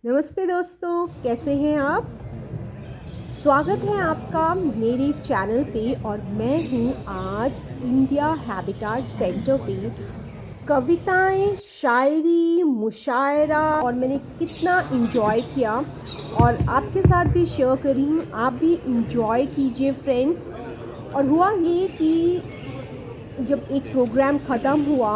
नमस्ते दोस्तों, कैसे हैं आप। स्वागत है आपका मेरे चैनल पे। और मैं हूँ आज इंडिया हैबिटेट सेंटर पे। कविताएं, शायरी, मुशायरा और मैंने कितना इन्जॉय किया और आपके साथ भी शेयर करी हूँ। आप भी इन्जॉय कीजिए फ्रेंड्स। और हुआ ये कि जब एक प्रोग्राम ख़त्म हुआ,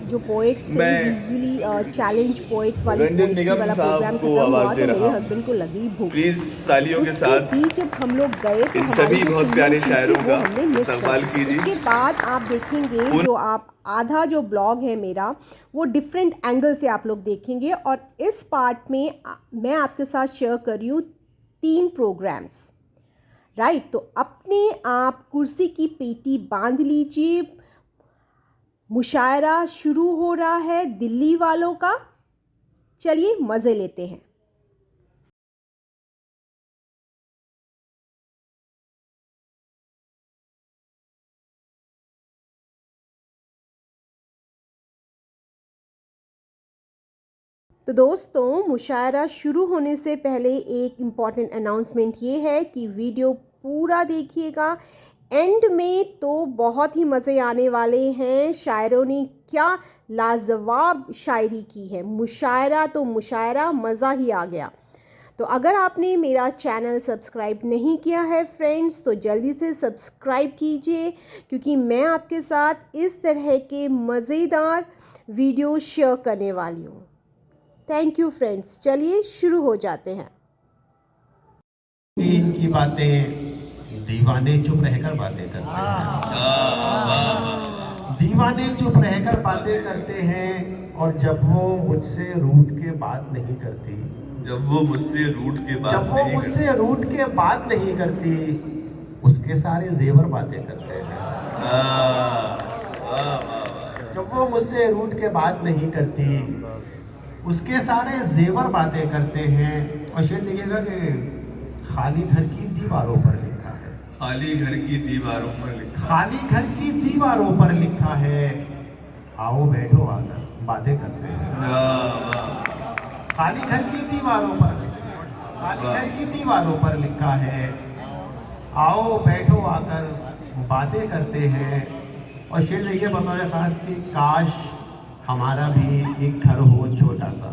जो पोइट्स थे यूजुअली चैलेंज पोइट वाली रंजन पोइट्री निगम वाला प्रोग्राम साहब को ख़त्म हुआ आवाज दे तो रहा मेरे हूं। हस्बैंड को लगी भूख। प्लीज तालियों के उसके साथ बीच जब हम लोग गए तो इन हमारी सभी जो बहुत प्यारे फिल्म शायरों थी वो का हमने मिस इस्तकबाल कर। कीजिए। उसके बाद आप देखेंगे जो आप आधा जो ब्लॉग है मेरा वो डिफरेंट एंगल से आप लोग देखेंगे। और इस पार्ट में मैं आपके साथ शेयर कर रही हूँ 3 प्रोग्राम्स। राइट, तो अपने आप कुर्सी की पेटी बांध लीजिए। मुशायरा शुरू हो रहा है दिल्ली वालों का। चलिए मज़े लेते हैं। तो दोस्तों, मुशायरा शुरू होने से पहले एक इम्पॉर्टेंट अनाउंसमेंट ये है कि वीडियो पूरा देखिएगा। एंड में तो बहुत ही मज़े आने वाले हैं। शायरों ने क्या लाजवाब शायरी की है। मुशायरा तो मुशायरा, मज़ा ही आ गया। तो अगर आपने मेरा चैनल सब्सक्राइब नहीं किया है फ्रेंड्स तो जल्दी से सब्सक्राइब कीजिए, क्योंकि मैं आपके साथ इस तरह के मज़ेदार वीडियो शेयर करने वाली हूँ। थैंक यू फ्रेंड्स, चलिए शुरू हो जाते हैं। इनकी बातें दीवाने चुप रहकर बातें करते हैं। दीवाने चुप रहकर बातें करते हैं और जब वो मुझसे रूठ के बात नहीं करती, जब वो मुझसे रूठ के बात नहीं करती, उसके सारे जेवर बातें करते हैं। जब वो मुझसे रूठ के बात नहीं करती, उसके सारे जेवर बातें करते हैं। और शेर देखिएगा कि खाली घर की दीवारों पर लिखा है, खाली घर की दीवारों पर लिखा, खाली घर की दीवारों पर लिखा है, आओ बैठो आकर बातें करते हैं। खाली घर की दीवारों पर, खाली घर की दीवारों पर लिखा है, आओ बैठो आकर बातें करते हैं। और शेर देखिए बतौर खास कि काश हमारा भी एक घर हो छोटा सा,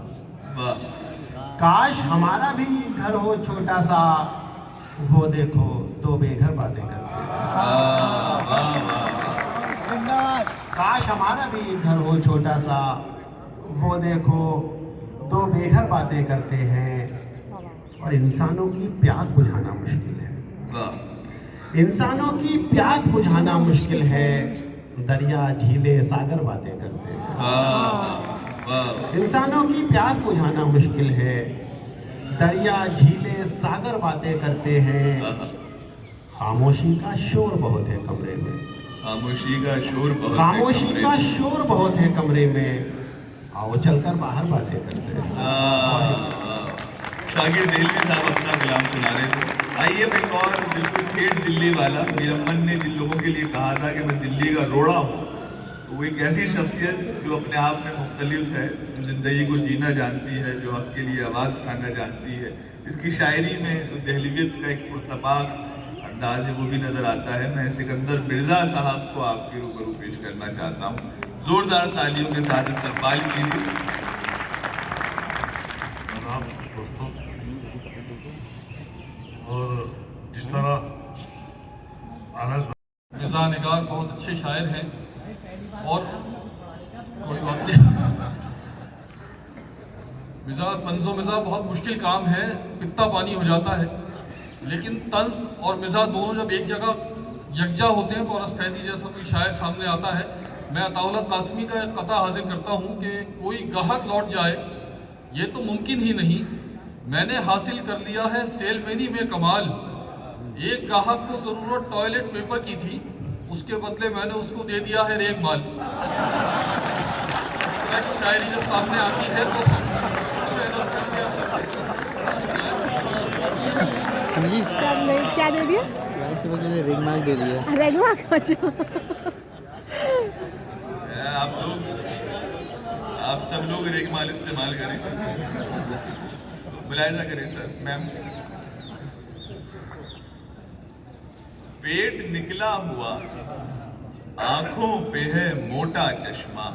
काश हमारा भी एक घर हो छोटा सा, वो देखो दो बेघर बातें करते हैं। काश हमारा भी एक घर हो छोटा सा, वो देखो दो बेघर बातें करते हैं। और इंसानों की प्यास बुझाना मुश्किल है, इंसानों की प्यास बुझाना मुश्किल है, दरिया झीले सागर बातें करते हैं। इंसानों की प्यास बुझाना मुश्किल है, दरिया झीले सागर बातें करते हैं। खामोशी का शोर बहुत है कमरे में, खामोशी का शोर बहुत खामोशी का शोर बहुत है कमरे में, आओ चलकर बाहर बातें करते हैं। शागिर दिल्ली साहब अपना कलाम सुना रहे थे। आइए अब एक और बिल्कुल ठेठ दिल्ली वाला। मीरम्मन ने जिन लोगों के लिए कहा था कि मैं दिल्ली का रोड़ा हूँ, तो वो एक ऐसी शख्सियत जो अपने आप में मुख्तलिफ है, जो ज़िंदगी को जीना जानती है, जो आपके लिए आवाज़ उठाना जानती है। इसकी शायरी में जो दहलीवियत का एक पुरतपाक अंदाज है वो भी नज़र आता है। मैं सिकंदर मिर्ज़ा साहब को आपके रूबरू पेश करना चाहता हूँ। ज़ोरदार तालियों के साथ इस्तकबाल कीजिए। दोस्तों, और जिस तरह मिर्ज़ा निगार बहुत अच्छे शायर हैं और कोई बात नहीं, तंज़ो मिज़ा बहुत मुश्किल काम है, पित्ता पानी हो जाता है। लेकिन तंज और मिज़ा दोनों जब एक जगह यकजा होते हैं तो अनस फैज़ी जैसा कोई शायर सामने आता है। मैं अताउल्लाह कासमी का एक कता हाजिर करता हूँ कि कोई गाहक लौट जाए ये तो मुमकिन ही नहीं, मैंने हासिल कर लिया है सेलमेनी में कमाल। एक गाहक को ज़रूरत टॉयलेट पेपर की थी, उसके बदले मैंने उसको दे दिया है रेग माल। इस तरह की शायरी जब सामने आती है तो क्या दे दिया? रेग माल दे दिया। रेग माल। आप सब लोग रेग माल इस्तेमाल करें। मुलायजा करें सर मैम। पेट निकला हुआ, आंखों पे है मोटा चश्मा,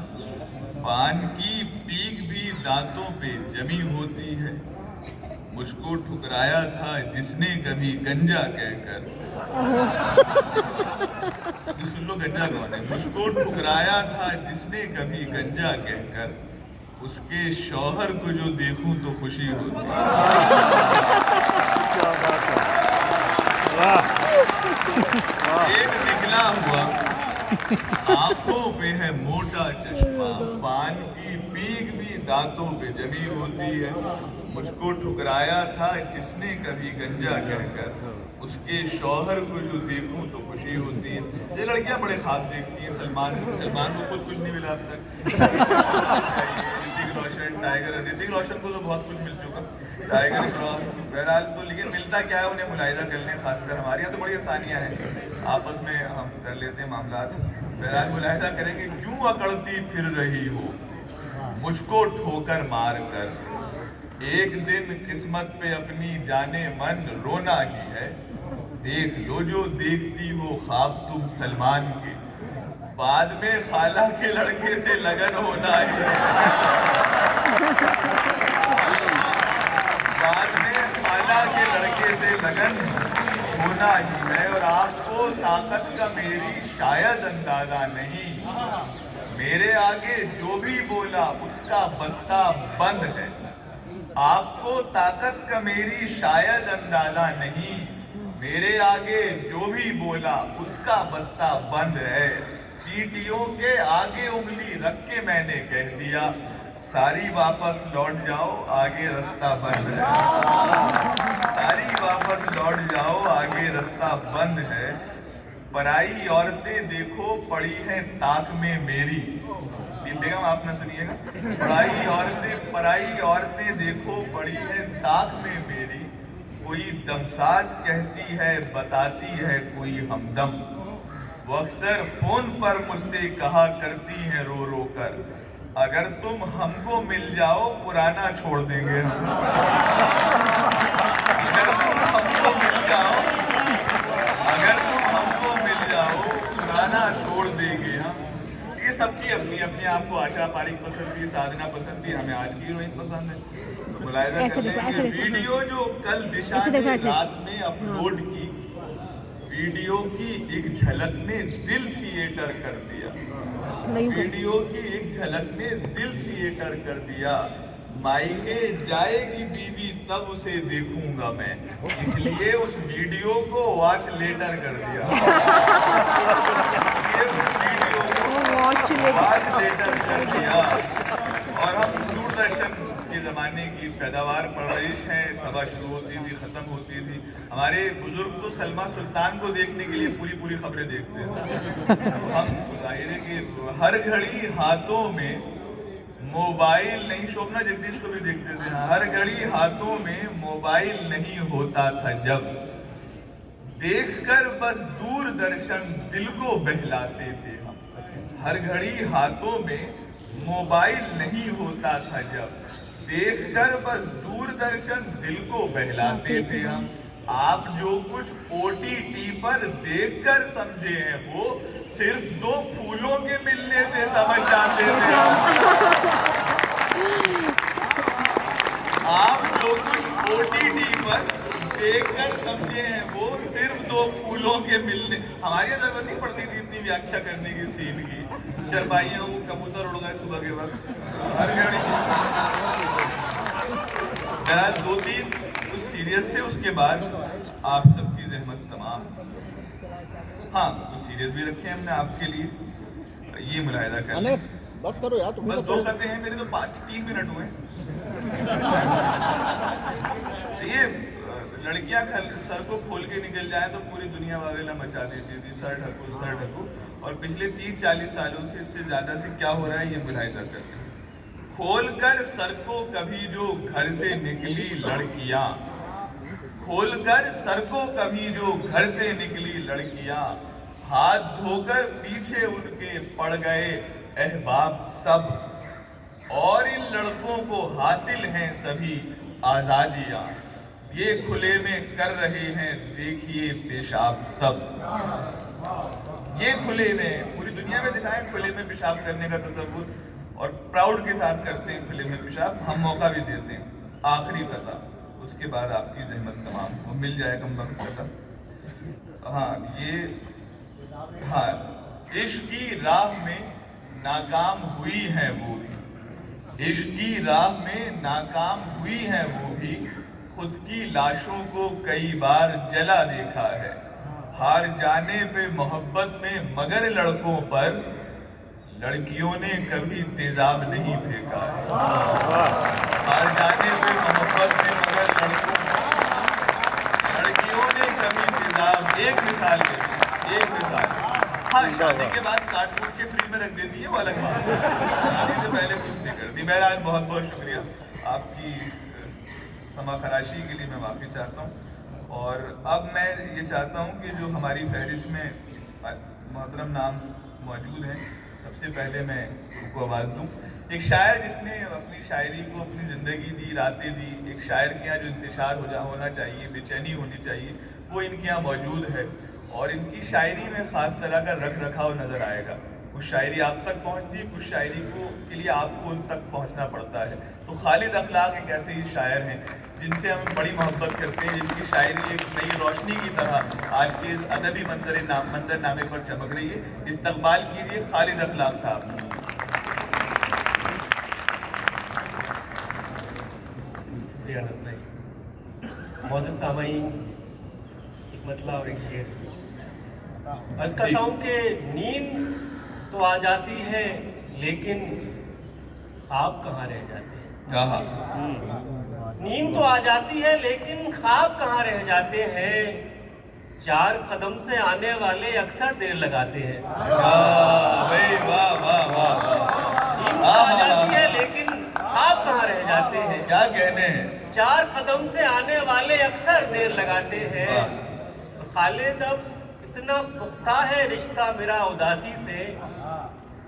पान की पीक भी दांतों पे जमी होती है। मुझको ठुकराया था जिसने कभी गंजा कहकर, सुन लो गंजा कौन है। मुझको ठुकराया था जिसने कभी गंजा कहकर, उसके शौहर को जो देखूं तो खुशी होती है। पेट निकला हुआ, आंखों पे है मोटा चश्मा, पान की पीक भी दांतों पे जमी होती है। मुझको ठुकराया था जिसने कभी गंजा कहकर, उसके शौहर को जो देखूं तो खुशी होती है। ये लड़कियां बड़े ख्वाब देखती हैं। सलमान को खुद कुछ नहीं मिला अब तक। ऋतिक रोशन, टाइगर, ऋतिक रोशन को तो बहुत कुछ मिल चुका, टाइगर श्रॉफ, बहरहाल तो लेकिन मिलता क्या है उन्हें मुलाहिजा कर लें। खासकर हमारे यहाँ तो बड़ी आसानियाँ हैं, आपस में हम कर लेते हैं मामला। बहरहाल मुलाहिजा करेंगे। क्यों अकड़ती फिर रही हो मुझको ठोकर मार कर, एक दिन किस्मत पे अपनी जाने मन रोना ही है। देख लो जो देखती हो ख्वाब तुम सलमान के, बाद में खाला के लड़के से लगन होना ही है। बाद में खाला के लड़के से लगन होना ही है। और आपको ताकत का मेरी शायद अंदाजा नहीं, मेरे आगे जो भी बोला उसका बस्ता बंद है। आपको ताकत का मेरी शायद अंदाजा नहीं, मेरे आगे जो भी बोला उसका बस्ता बंद है। चींटियों के आगे उंगली रख के मैंने कह दिया, सारी वापस लौट जाओ आगे रास्ता बंद है। सारी वापस लौट जाओ आगे रास्ता बंद है। पराई औरतें देखो पड़ी हैं ताक में मेरी, बेगम आप ना सुनिएगा। पराई औरतें देखो पड़ी है ताक में मेरी, कोई दमसाज कहती है बताती है कोई हमदम। वो अक्सर फोन पर मुझसे कहा करती हैं रो रो कर, अगर तुम हमको मिल जाओ पुराना छोड़ देंगे हम। अगर तुम हमको मिल जाओ पुराना छोड़ देंगे हम। ये सबकी अपनी अपनी, आपको आशा पारिक पसंद थी, साधना पसंद थी, हमें आज की हीरोइन पसंद है। तो मुलाहिजा कर लेंगे। वीडियो जो कल दिशा ने रात में अपलोड की, वीडियो की एक झलक ने दिल थिएटर कर दिया। वीडियो की एक झलक ने दिल थिएटर कर दिया। मायके जाएगी बीवी तब उसे देखूंगा मैं, इसलिए उस वीडियो को वॉच लेटर कर दिया। वॉच लेटर कर दिया। और हम दूरदर्शन के ज़माने की पैदावार परवरिश है, सभा शुरू होती थी ख़त्म होती थी। हमारे बुजुर्ग तो सलमा सुल्तान को देखने के लिए पूरी पूरी खबरें देखते थे। हम जाहिर है कि हर घड़ी हाथों में मोबाइल नहीं, शोभना जगदीश को भी देखते थे, हर घड़ी हाथों में मोबाइल नहीं होता था जब, देखकर बस दूरदर्शन दिल को बहलाते थे हम। हर घड़ी हाथों में मोबाइल नहीं होता था जब, देखकर बस दूरदर्शन दिल को बहलाते थे हम। आप जो कुछ OTT पर देखकर समझे हैं वो सिर्फ 2 फूलों के मिलने से समझ जाते थे हम। आप जो कुछ OTT पर देखकर समझे हैं वो सिर्फ 2 फूलों के मिलने। हमारी जरूरत नहीं पड़ती थी इतनी व्याख्या करने की सीन की। चरपाइयाँ वो कबूतर उड़ गए सुबह के वक्त हर घड़ी। बहरहाल 2-3 कुछ सीरियस से, उसके बाद आप सबकी जहमत तमाम। हाँ कुछ सीरियस भी रखे हमने आपके लिए, ये मुलाहिदा कर बस करो यार, तुम बस 2 करते हैं, मेरे तो 3 मिनट हुए। ये लड़कियां सर को खोल के निकल जाए तो पूरी दुनिया वावेला मचा देती थी, सर ढकू। और पिछले 30-40 सालों से इससे ज्यादा से क्या हो रहा है ये मुलाहिजा करते हैं। खोलकर सर को कभी जो घर से निकली लड़कियां, खोलकर सर को कभी जो घर से निकली लड़कियां, हाथ धोकर पीछे उनके पड़ गए अहबाब सब। और इन लड़कों को हासिल हैं सभी आजादियां, ये खुले में कर रहे हैं देखिए पेशाब सब। ये खुले में, पूरी दुनिया में दिखाएं खुले में पेशाब करने का तसव्वुर, और प्राउड के साथ करते हैं खुले में पेशाब। हम मौका भी देते हैं, आखिरी कता, उसके बाद आपकी जहमत तमाम, वो मिल जाए कम वक्त कता। हाँ ये, हाँ, इश्क की राह में नाकाम हुई है वो भी, इश्क की राह में नाकाम हुई है वो भी, खुद की लाशों को कई बार जला देखा है। हार जाने पे मोहब्बत में मगर लड़कों पर लड़कियों ने कभी तेजाब नहीं फेंका है। हार जाने पे मोहब्बत में मगर लड़कों पर लड़कियों ने कभी तेजाब, एक मिसाल है, एक मिसाल। हाँ, शादी के बाद काट कूट के फ्री में रख देती है वो अलग बात है, शादी से पहले कुछ नहीं करती। बहरहाल बहुत बहुत शुक्रिया आपकी समा खराशी के लिए, मैं माफ़ी चाहता हूँ। और अब मैं ये चाहता हूँ कि जो हमारी फहरिस्त में मोहतरम नाम मौजूद हैं, सबसे पहले मैं उनको आवाज़ दूँ। एक शायर जिसने अपनी शायरी को अपनी ज़िंदगी दी, रातें दी, एक शायर के यहाँ जो इंतशार होना चाहिए, बेचैनी होनी चाहिए, वो इनके यहाँ मौजूद है। और इनकी शायरी में ख़ास तरह का रख रखाव नज़र आएगा। कुछ शायरी आप तक पहुँचती है, कुछ शायरी के लिए आपको उन तक पहुँचना पड़ता है। तो खालिद अखलाक एक ऐसे ही शायर हैं जिनसे हम बड़ी मोहब्बत करते हैं, जिनकी शायरी एक नई रोशनी की तरह आज के इस अदबी मंजरनामे पर चमक रही है। इस्तकबाल कीजिए खालिद अखलाक साहब। मौजूद सामाईन, एक मतला और एक शेर। अर्ज करता हूँ कि नींद तो आ जाती है लेकिन ख्वाब कहाँ रह जाते हैं। नींद तो आ जाती है लेकिन ख्वाब कहाँ रह जाते हैं। 4 कदम से आने वाले अक्सर देर लगाते हैं। वाह वाह वाह। नींद तो आ जाती है लेकिन ख्वाब कहाँ रह जाते हैं। क्या कहने हैं। 4 कदम से आने वाले अक्सर देर लगाते हैं। खालिद अब इतना पुख्ता है रिश्ता मेरा उदासी से,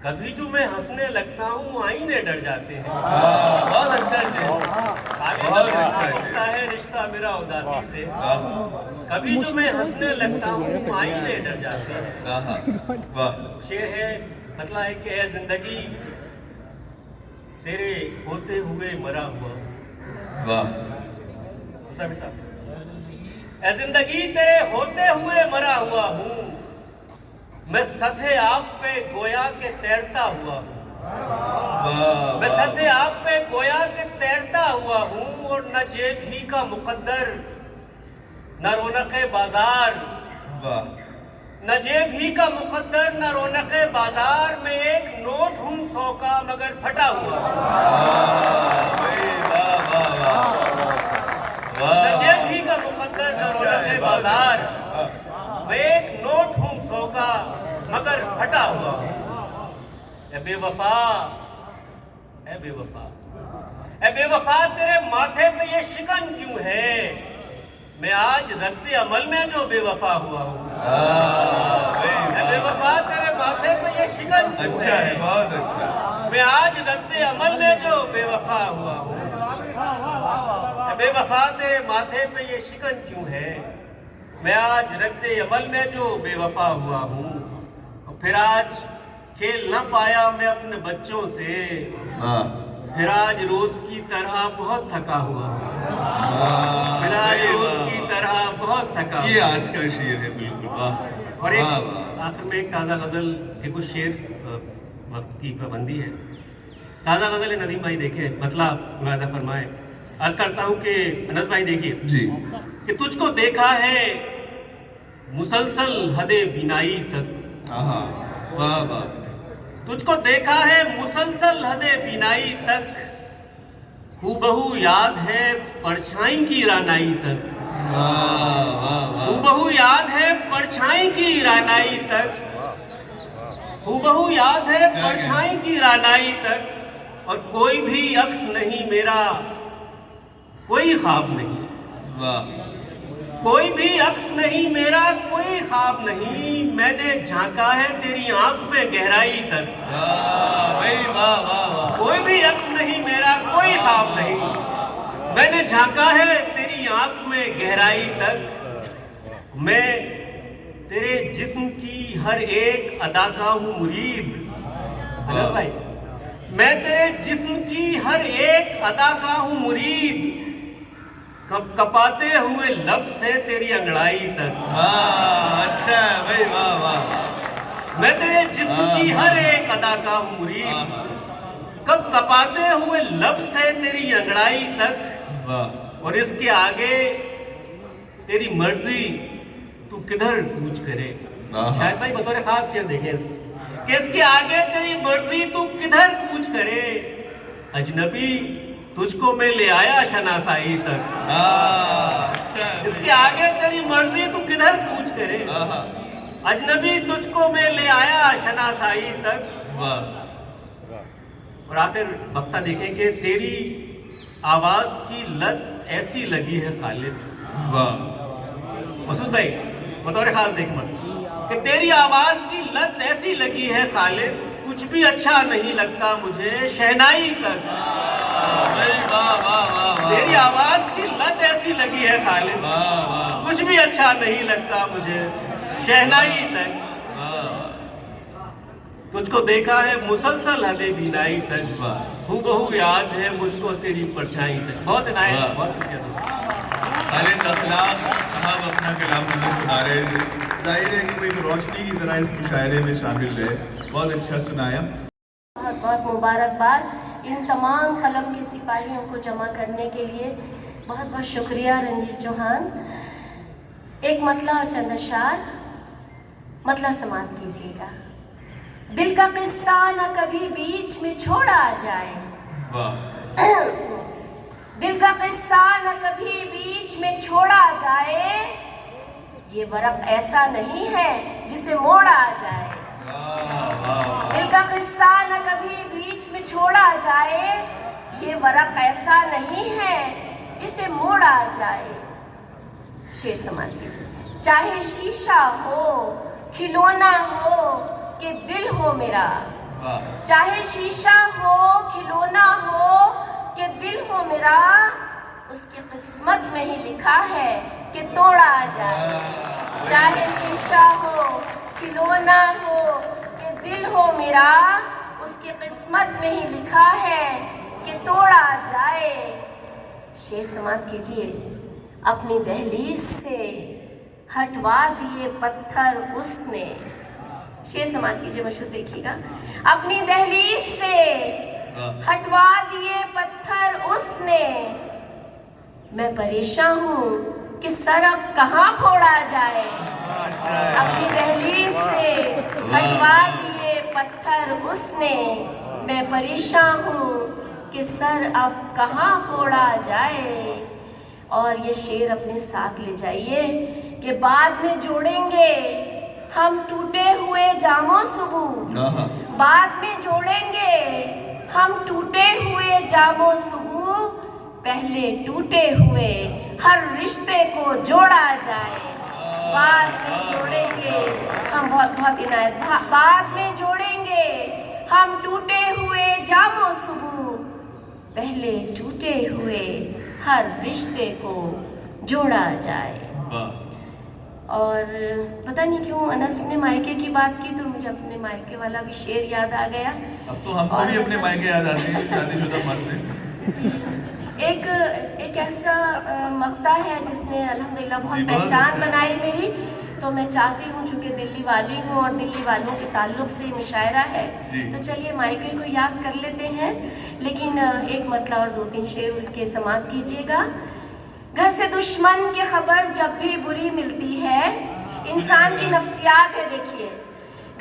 कभी जो मैं हंसने लगता हूँ आईने डर जाते हैं। बहुत अच्छा खालिद अब इतना पुख्ता है रिश्ता मेरा उदासी से, कभी जो मैं हंसने लगता हूँ आईने डर जाते हैं। वाह। शेर है, मतलब है कि ए जिंदगी तेरे होते हुए मरा हुआ। वाह। ए जिंदगी तेरे होते हुए मरा हुआ हूँ, मैं सथे आप पे गोया के तैरता हुआ हूँ। मैं सथे आप पे गोया के तैरता हुआ हूँ, और न जेब ही का मुकद्दर न रौनक़े बाजार। न जेब ही का मुकद्दर न रौनक़े बाजार, में एक नोट हूँ 100 का मगर फटा हुआ। न जेब ही का मुकद्दर न रौनक़े बाजार, मैं एक नोट हूँ 100 का मगर फटा हुआ। ए बेवफा, ए बेवफा, ए बेवफा तेरे माथे पे ये शिकन क्यों है। मैं आज रद्द अमल में जो बेवफा हुआ हूँ। ए बेवफा तेरे माथे पे ये शिकन क्यों अच्छा है, बहुत अच्छा। मैं आज रद्द अमल में जो बेवफा हुआ हूँ। ए बेवफा तेरे माथे पे ये शिकन क्यों है। मैं आज रद्द अमल में जो बेवफा हुआ हूँ। फिर आज खेल न पाया मैं अपने बच्चों से, फिर आज रोज की तरह बहुत थका हुआ। फिर आज रोज की तरह बहुत थका। ये आज का शेर है बिल्कुल। वाह। और एक आखिर में एक ताज़ा गज़ल के कुछ शेर, वक्त की पाबंदी है। ताज़ा गज़ल है, नदीम भाई देखे, मतलब मुलाजा फरमाए। अर्ज करता हूँ कि अनस भाई देखिए जी, कि तुझको देखा है मुसलसल हदे बिनाई तक। वाह वाह। तुझको देखा है मुसलसल हदे बिनाई तक, हूबहू याद है परछाई की रानाई तक। हूबहू याद है परछाई की रानाई तक, हूबहू याद है परछाई की रानाई तक। और कोई भी अक्स नहीं मेरा, कोई ख्वाब नहीं। वाह। कोई भी अक्स नहीं मेरा, कोई ख्वाब नहीं। मैंने झांका है तेरी आंख में गहराई तक। वाह भाई, वाह वाह वाह। कोई भी अक्स नहीं मेरा, कोई ख्वाब नहीं। मैंने झांका है तेरी आंख में गहराई तक, मैं तेरे जिस्म की हर एक अदा का हूँ मुरीद। अनस भाई, मैं तेरे जिस्म की हर एक अदा का हूँ मुरीद, कपाते हुए लब से तेरी अंगड़ाई तक। अच्छा है भाई, वाह वाह। मैं तेरे जिस्म की हर एक अदा का हूँ मुरीद, कब कपाते हुए लब से तेरी अंगड़ाई तक, वाह। और इसके आगे तेरी मर्जी तू किधर कूच करे। शायद भाई बतौर खास शेर देखें कि इसके आगे तेरी मर्जी तू किधर कूच करे, अजनबी तुझको मैं ले आया शनासाई तक। अच्छा है। इसके आगे तेरी मर्जी तू किधर कूच करे, अजनबी तुझको मैं ले आया शनासाई तक। वाह। और आखिर वक्ता देखें कि तेरी आवाज की लत ऐसी लगी है खालिद। वाह। मसूद भाई बतौर खास देख मत कि तेरी आवाज की लत ऐसी लगी है खालिद, कुछ भी अच्छा नहीं लगता मुझे शहनाई तक। भाई वाह वाह वाह। तेरी आवाज की लत ऐसी लगी है खालिद, वाह वाह। कुछ भी अच्छा नहीं लगता मुझे शहनाई तक। तुझको देखा है मुसलसल हदे बीनाई तक, हूबहू याद है मुझको तेरी परछाई तक। बहुत इनायत, बहुत शुक्रिया दोस्तों। खालिद अखलाक साहब अपना कलाम हमें सुना रहे थे, जाहिर है कि कोई रोशनी की तरह इस मुशायरे में शामिल रहे। बहुत अच्छा सुनाया। बहुत बहुत मुबारकबाद इन तमाम कलम के सिपाहियों को जमा करने के लिए। बहुत बहुत शुक्रिया रंजीत चौहान। एक मतला और चंद अशार, मतला समाप्त कीजिएगा। दिल का किस्सा न कभी बीच में छोड़ा जाए, वाह। दिल का किस्सा न कभी बीच में छोड़ा जाए, ये वरक़ ऐसा नहीं है जिसे मोड़ा जाए। दिल का किस्सा न कभी बीच में छोड़ा जाए, ये वरक़ ऐसा नहीं है जिसे मोड़ा जाए। शेर समाप्त कीजिए। चाहे शीशा हो, खिलौना हो कि दिल हो मेरा, चाहे शीशा हो, खिलौना हो कि दिल हो मेरा, उसकी किस्मत में ही लिखा है कि तोड़ा जाए। चाहे शीशा हो, खिलौना हो कि दिल हो मेरा, उसकी किस्मत में ही लिखा है कि तोड़ा जाए। शेर समाप्त कीजिए। अपनी दहलीज से हटवा दिए पत्थर उसने। शेर समाप्त कीजिए, मशहूर देखिएगा। अपनी दहलीज से हटवा दिए पत्थर उसने, मैं परेशान हूँ कि सर अब कहाँ फोड़ा जाए। अपनी दहलीज से हटवा दिए पत्थर उसने, मैं परेशान हूँ कि सर अब कहाँ फोड़ा जाए। और ये शेर अपने साथ ले जाइए कि बाद में जोड़ेंगे हम टूटे हुए जामो सुबह, बाद में जोड़ेंगे हम टूटे हुए जामो सुबह, पहले टूटे हुए हर रिश्ते को जोड़ा जाए। बाद में जोड़ेंगे हम, बहुत बहुत इनायत, बाद में जोड़ेंगे हम टूटे हुए जामो सुबह, पहले टूटे हुए हर रिश्ते को जोड़ा जाए। और पता नहीं क्यों अनस ने मायके की बात की तो मुझे अपने मायके वाला भी शेर याद आ गया। अब तो हमको भी अपने मायके याद आते हैं, शादीशुदा मर्द हैं। जी, एक ऐसा मक्ता है जिसने अल्हम्दुलिल्लाह बहुत पहचान बनाई मेरी। तो मैं चाहती हूँ, चूँकि दिल्ली वाली हूँ और दिल्ली वालों के ताल्लुक़ से मुशायरा है, तो चलिए मायके को याद कर लेते हैं। लेकिन एक मतला और 2-3 शेर उसके समाप्त कीजिएगा। घर से दुश्मन की खबर जब भी बुरी मिलती है, इंसान की नफ्सियात है देखिए।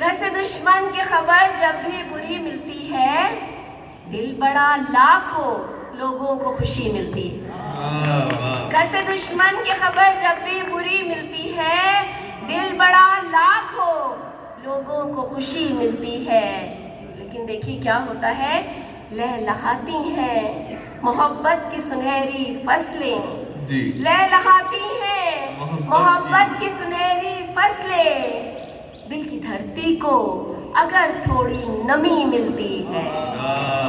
घर से दुश्मन की खबर जब भी बुरी मिलती है, दिल बड़ा लाखों लोगों को खुशी मिलती है। घर से दुश्मन की खबर जब भी बुरी मिलती है, दिल बड़ा लाखों लोगों को खुशी मिलती है। लेकिन देखिए क्या होता है, लहलहाती हैं मोहब्बत की सुनहरी फसलें, लहलहाती हैं मोहब्बत की सुनहरी फसलें, दिल की धरती को अगर थोड़ी नमी मिलती है।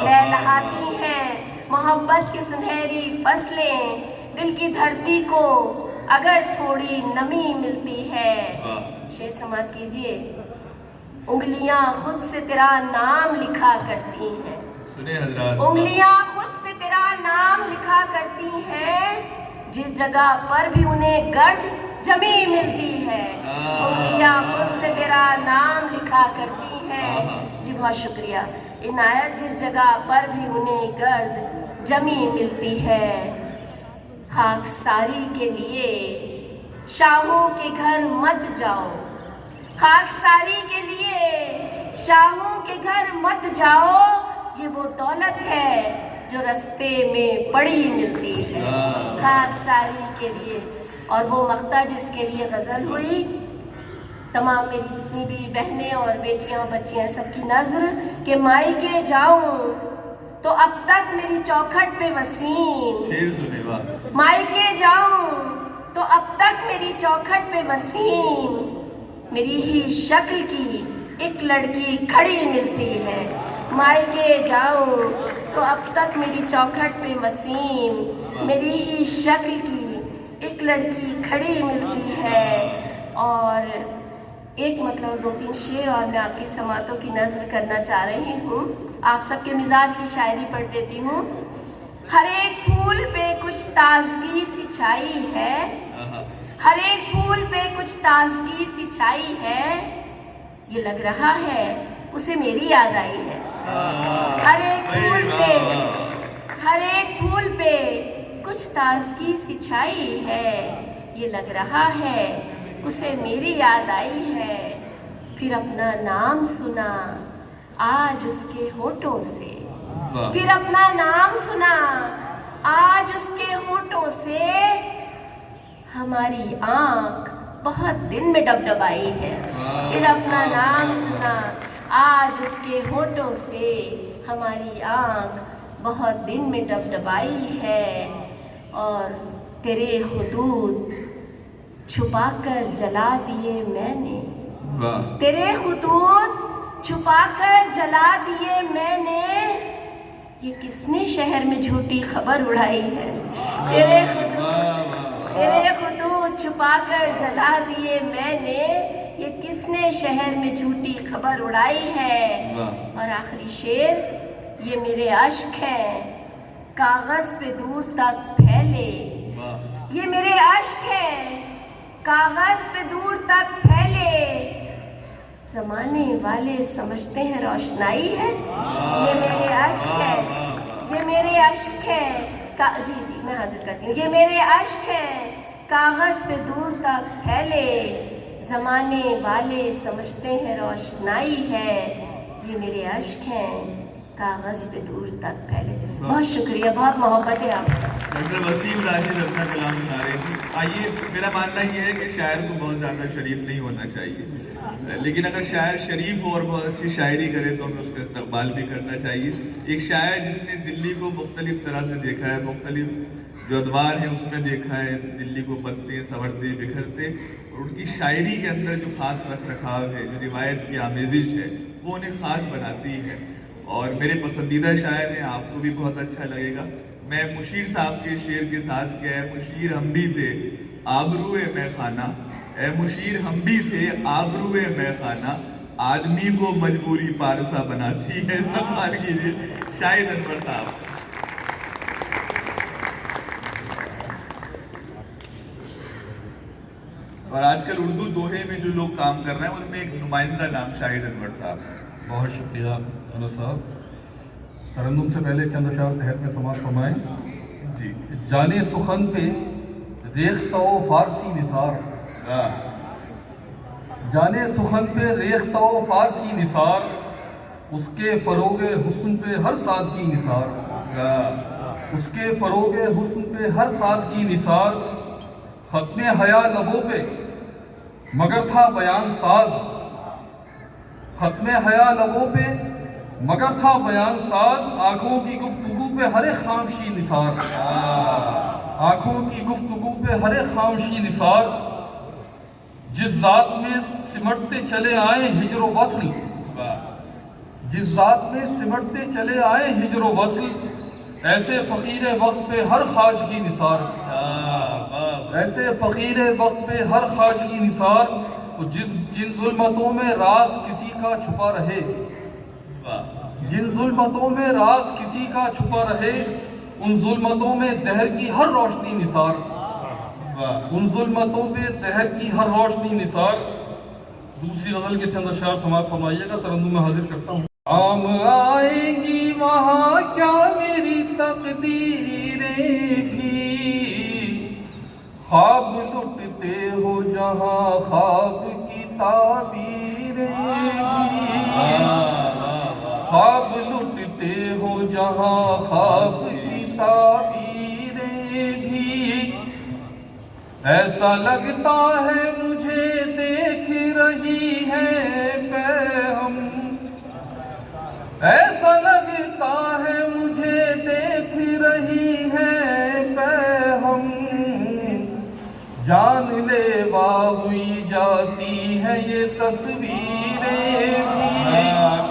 लहलहाती हैं मोहब्बत की सुनहरी फसलें, दिल की धरती को अगर थोड़ी नमी मिलती है। शेर समाप्त कीजिए। उंगलियां खुद से तेरा नाम लिखा करती हैं, सुने हजरात, उंगलियां खुद से तेरा नाम लिखा करती हैं, जिस जगह पर भी उन्हें गर्द जमी मिलती है। उंगलियां खुद से तेरा नाम लिखा करती हैं। जी बहुत शुक्रिया। इनायत जिस जगह पर भी उन्हें गर्द जमी मिलती है। खाकसारी के लिए शाहों के घर मत जाओ, खाकसारी के लिए शाहों के घर मत जाओ, ये वो दौलत है जो रास्ते में पड़ी मिलती है। खाकसारी के लिए। और वो मक्ता जिसके लिए गज़ल हुई, तमाम मेरी जितनी भी बहनें और बेटियां बच्चियां सबकी नज़र के मायके जाऊं तो अब तक मेरी चौखट पे वसीम, शेर सुने वाह, मायके जाऊं तो अब तक मेरी चौखट पे वसीम, मेरी ही शक्ल की एक लड़की खड़ी मिलती है। मायके जाऊं तो अब तक मेरी चौखट पे वसीम, मेरी ही शक्ल की एक लड़की खड़ी मिलती है। और एक मतलब 2-3 शेर और मैं आपकी समातों की नज़र करना चाह रही हूँ। आप सबके मिजाज की शायरी पढ़ देती हूँ। हर एक फूल पे कुछ ताजगी सी छाई है, हर एक फूल पे कुछ ताजगी सी छाई है, ये लग रहा है उसे मेरी याद आई है। हर एक फूल पे, हर एक फूल पे कुछ ताजगी सी छाई है, ये लग रहा है उसे मेरी याद आई है। फिर अपना नाम सुना आज उसके होठों से, फिर अपना नाम सुना आज उसके होठों से, हमारी आँख बहुत दिन में डबडबाई है। फिर अपना नाम सुना आज उसके होठों से, हमारी आँख बहुत दिन में डबडबाई है। और तेरे खुदूद छुपाकर जला दिए मैंने, तेरे खुदूद छुपाकर जला दिए मैंने, ये किसने शहर में झूठी खबर उड़ाई है। तेरे खुदूद छुपाकर जला दिए मैंने, ये किसने शहर में झूठी खबर उड़ाई है। और आखिरी शेर, ये मेरे अश्क हैं कागज़ पे दूर तक फैले, ये मेरे अश्क हैं कागज़ पे दूर तक फैले, ज़माने वाले समझते हैं रोशनाई है। ये मेरे अश्क है, ये मेरे अश्क है जी जी मैं हाजिर करती हूँ। ये मेरे अश्क हैं कागज़ पे दूर तक फैले, ज़माने वाले समझते हैं रोशनाई है, ये मेरे अश्क हैं कागज़ पे दूर तक फैले। बहुत शुक्रिया, बहुत मोहब्बत है आपसे। डॉक्टर वसीम राशिद अपना कलाम सुना रही थी। आइए, मेरा मानना ये है कि शायर को बहुत ज़्यादा शरीफ नहीं होना चाहिए, लेकिन अगर शायर शरीफ हो और बहुत अच्छी शायरी करे तो हमें उसका इस्तकबाल भी करना चाहिए। एक शायर जिसने दिल्ली को मुख्तलिफ तरह से देखा है, मुख्तलिफ जो अदवार हैं उसमें देखा है, दिल्ली को बनते संवरते बिखरते, और उनकी शायरी के अंदर जो ख़ास रख रखाव है, जो रिवायत की आमेज़िश है, वो उन्हें ख़ास बनाती है। और मेरे पसंदीदा शायर हैं, आपको भी बहुत अच्छा लगेगा। मैं मुशीर साहब के शेर के साथ क्या है, मुशीर हम भी थे आबरूए मैखाना, ए मुशीर हम भी थे आबरूए मैखाना, आदमी को मजबूरी पारसा बनाती है। इस्तेमाल कीजिए शाहिद अनवर साहब। और आजकल उर्दू दोहे में जो लोग काम कर रहे हैं उनमें एक नुमाइंदा नाम शाहिद अनवर साहब। बहुत शुक्रिया अनस साहब। तरन्नुम से पहले चंद अशार तहत में समात फरमाएं। जी, जाने सुखन पे रेख्ता फारसी निसार, जाने सुखन पे रेख्ता फारसी निसार, उसके फ़रोग़े हुस्न पे हर सादगी निसार, उसके फ़रोग़े हुस्न पे हर सादगी निसार, ख़त्मे हया लबों पे मगर था बयान साज, ख़त्मे हया लबों पे मगर था बयान साज, आँखों की गुफ्तगू पे हर एक खामशी निसार, आँखों की गुफ्तगू पे हर एक खामशी निसार, जिस ज़ात में सिमटते चले आए हिजर वस्ल, जिस ज़ात में सिमटते चले आए हिजर वस्ल, ऐसे फ़कीर वक्त पे हर ख्वाज की निसार, ऐसे फ़कीर वक्त पे हर ख्वाज की निसार, जिन जुल्मतों में राज किसी का छुपा रहे, जिन जुल्मतों में राज किसी का छुपा रहे, उन जुल्मतों में दहर की हर रोशनी निसार, उन जुल्मतों पे दहर की हर रोशनी निसार। दूसरी गज़ल के चंद अशार समाप्त फरमाइएगा, तरन्नुम में हाजिर करता हूँ। आम आएंगी वहाँ क्या मेरी तकदीरें भी, ख्वाब लुटते हो जहाँ ख्वाब की ताबीरें भी, ख्वाब लुटते हो जहाँ ख्वाब की ताबीरें भी। ऐसा लगता है मुझे देख रही है पैहम, ऐसा लगता है मुझे देख रही है पैहम, जानलेवा हुई जाती है ये तस्वीरें भी।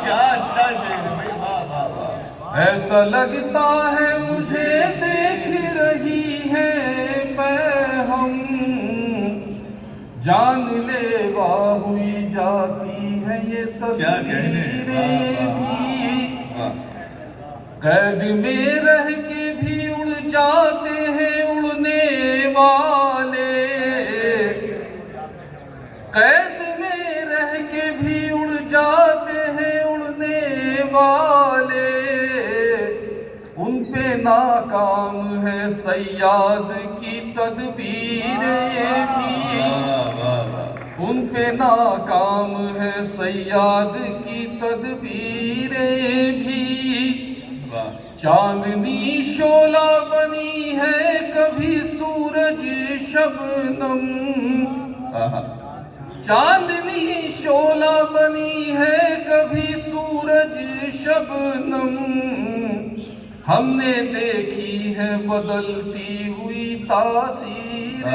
क्या अच्छा शेर है भाई, वाह वाह वाह। ऐसा लगता है मुझे देख रही है पैहम, जानलेवा हुई जाती है ये तस्वीरें भी। कैद में रह के भी उड़ जाते हैं उड़ने वाले, कैद में रह के भी उड़ जाते हैं उड़ने वाले, उन पे नाकाम है सैयाद की तदबीरें भी, उन पे नाकाम है सैयाद की तदबीरें भी। चांदनी शोला बनी है कभी सूरज शबनम, चांदनी शोला बनी है कभी सूरज शबनम, हमने देखी है बदलती हुई तासीरें,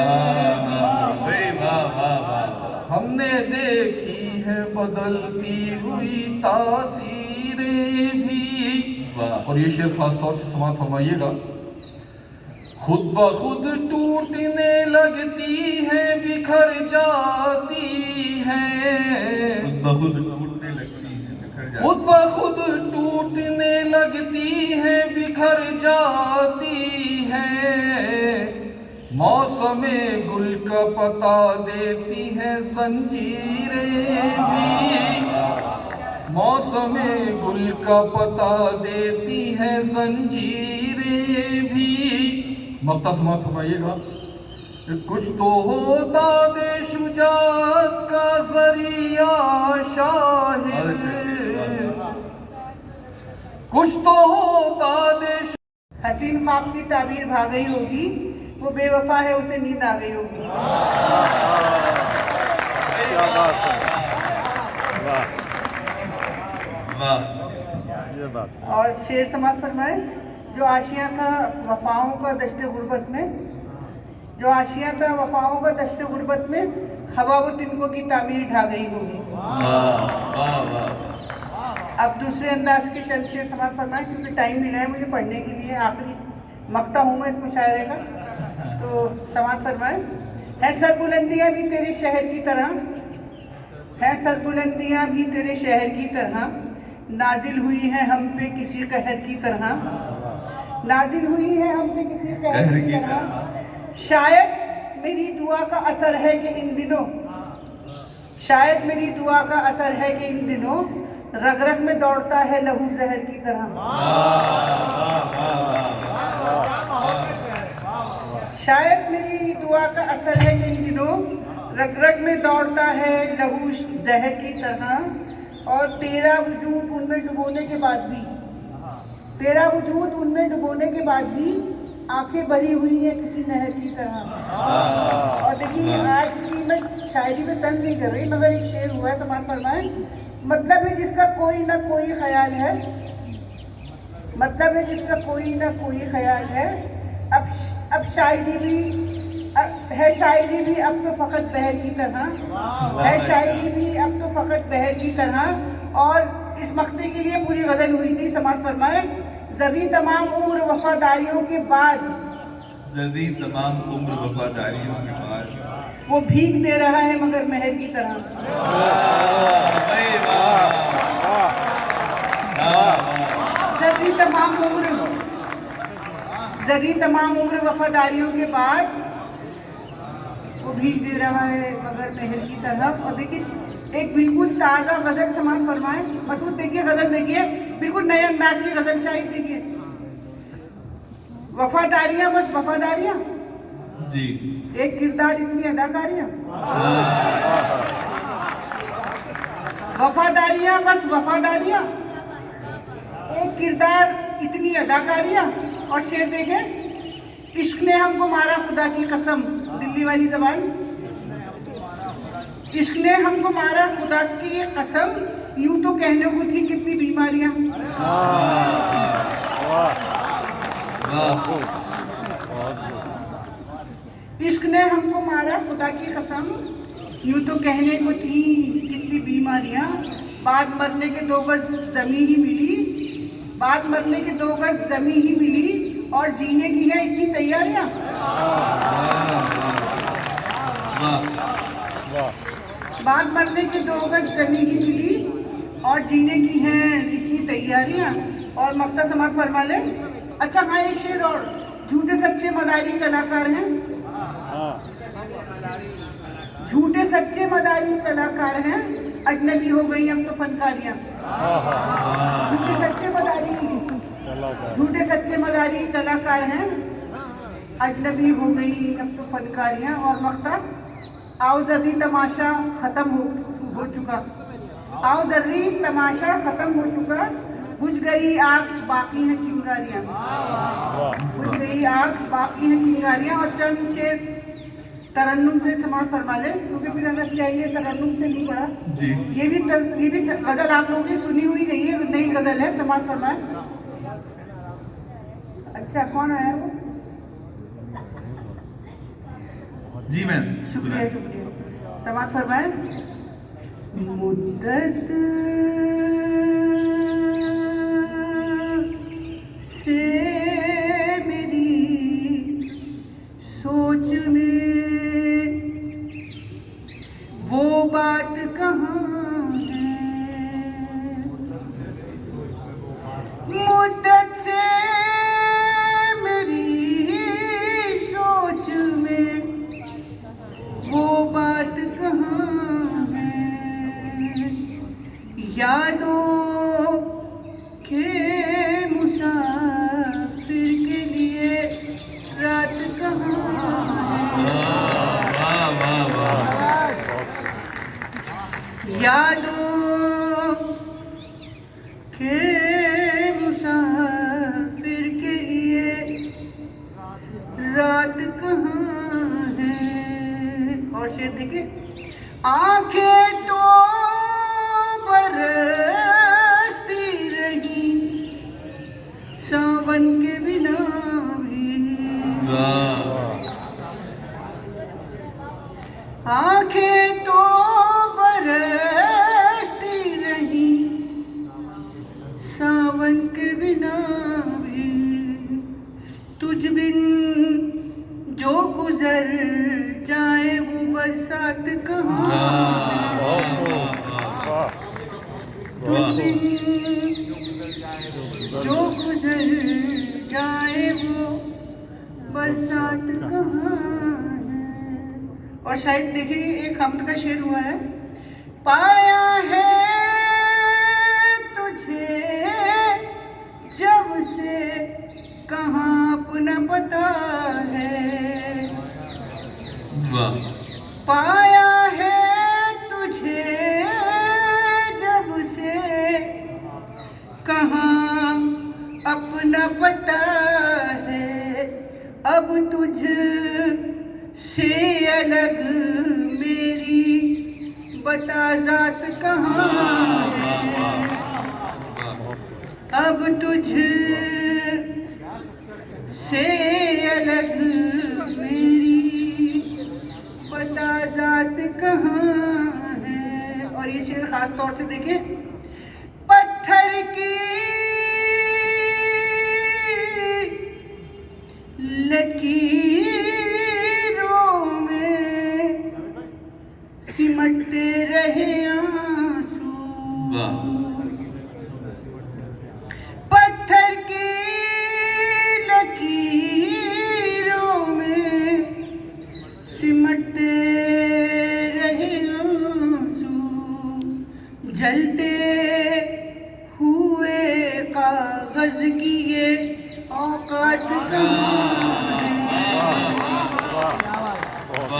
हमने देखी है बदलती हुई तासीरें भी। और ये शेर खास तौर से समाप्त फरमाइएगा। खुद ब खुद टूटने लगती है बिखर जाती है, खुद ब खुद टूटने लगती है बिखर जाती है, खुद ब खुद टूटने लगती है बिखर जाती है, मौसमे गुल का पता देती है जंजीरें भी, मौसमे गुल का पता देती है जंजीरें भी। मक्ता समाप्त फरमाइएगा। कुछ तो होता दे शुजात का जरिया शाहिद, कुछ तो होता दे। हसीन ख्वाब की ताबीर भाग गई होगी, वो बेवफा है उसे नींद आ गई होगी। क्या बात है, ये बात। और शेर समाज फरमाए, जो आशियाँ था वफाओं का दश्ते गुर्बत में, जो आशियाँ था वफाओं का दश्ते गुर्बत में, हवा वो तिनको की तामीर ढा गई होगी। अब दूसरे अंदाज के चंद शेर समाज फरमाए, क्योंकि टाइम मिला है मुझे पढ़ने के लिए, आखिरी मक्ता हूँ मैं इस मुशायरे का। तो समाज फरमाए, है सरबुलंदियाँ भी तेरे शहर की तरह, है सरबुलंदियाँ भी तेरे शहर की तरह, नाजिल हुई है हम पे किसी कहर की तरह, नाजिल हुई है हम पे किसी कहर की तरह। शायद मेरी दुआ का असर है कि इन दिनों, शायद मेरी दुआ का असर है कि इन दिनों रग रग में दौड़ता है लहू जहर की तरह। शायद मेरी दुआ का असर है कि इन दिनों रग रग में दौड़ता है लहू जहर की तरह। और तेरा वजूद उनमें डुबोने के बाद भी, तेरा वजूद उनमें डुबोने के बाद भी आंखें भरी हुई हैं किसी नहर की तरह। और देखिए, आज की मैं शायरी में तंज नहीं कर रही, मगर एक शेर हुआ है समाज फरमाए, मतलब है जिसका कोई ना कोई ख्याल है, मतलब है जिसका कोई ना कोई ख्याल है। अब शायरी भी है, शायरी भी अब तो फ़कत बहर की तरह है, शायरी भी अब तो फ़कत बहर की तरह। और इस मक्ते के लिए पूरी गज़ल हुई थी समाज फरमाए, जर्री तमाम उम्र वफादारियों के बाद जर्री तमाम उम्र वफादारियों के बाद वो भीग दे रहा है मगर मेहर की तरह। भाई वाह। जर्री तमाम उम्र वफादारियों के बाद वो भीग दे रहा है मगर मेहर की तरह। और देखिए एक बिल्कुल ताज़ा गज़ल समाज फरमाए। मसूद देखिए गज़ल देखिए, बिल्कुल नए अंदाज की गज़ल शायरी देखिए। वफादारियाँ बस वफादारियाँ, जी एक किरदार इतनी अदाकारियाँ। वफादारियाँ बस वफादारियाँ, एक किरदार इतनी अदाकारियाँ। और शेर देखें, इश्क ने हमको मारा खुदा की कसम, दिल्ली वाली जबान। इश्क ने हमको मारा खुदा की कसम, यूं तो कहने को थी कितनी बीमारियां। इश्क ने हमको मारा खुदा की कसम, यूं तो कहने को थी कितनी बीमारियां। बाद मरने के 2 गज जमीन ही मिली, बाद मरने के 2 गज जमीन ही मिली, और जीने की है इतनी तैयारियां। बाद मरने के 2 गज जमीन ही मिली, और जीने की हैं इतनी तैयारियां। और मक्ता समाज फरमा ले। अच्छा हाँ, एक शेर और, झूठे सच्चे मदारी कलाकार हैं, झूठे सच्चे मदारी कलाकार हैं, अजनबी हो गई अब तो फनकारियां। झूठे सच्चे मदारी कलाकार हैं, अजनबी हो गई अब तो फनकारियां। और मक्ता, आओ जर्री तमाशा खत्म हो चुका, आओ जर्री तमाशा खत्म हो चुका, बुझ गई आग बाकी है चिंगारियां, बुझ गई आग बाकी है चिंगारियां। और चंद शेर तरन्नुम से समाज फरमा ले, क्योंकि फिर अनस चाहिए तरन्नुम से नहीं पढ़ा जी। ये भी गजल आप लोगों की सुनी हुई नहीं है, नई गजल है, समाज फरमाए। अच्छा कौन आया वो? जी मैम, शुक्रिया शुक्रिया। समाज फरमाए। मुद्दत से मेरी सोच में वो बात कहाँ है, मुद्दत से मेरी सोच में वो बात कहाँ है, यादों के मुसाफिर के लिए रात कहाँ है, यादों के मुसाफिर के लिए रात कहाँ है। और शेर देखिए, आंखें तो बरसती रही सावन के बिना भी, आंखें तो बरसती रही सावन के बिना भी, तुझ बिन जो गुजर जाए वो बरसात कहाँ है, तुझ बिन जो गुजर जाए वो बरसात कहाँ है। और शायद देखिए एक हमद का शेर हुआ है, पाया है तुझे जब से कहाँ अपना पता है, पाया है तुझे जब से कहाँ अपना पता है, अब तुझ से अलग मेरी बता जात कहाँ है, अब तुझ से अलग मेरी बता जात कहाँ है। और ये शेर खास तौर से देखिए, पत्थर की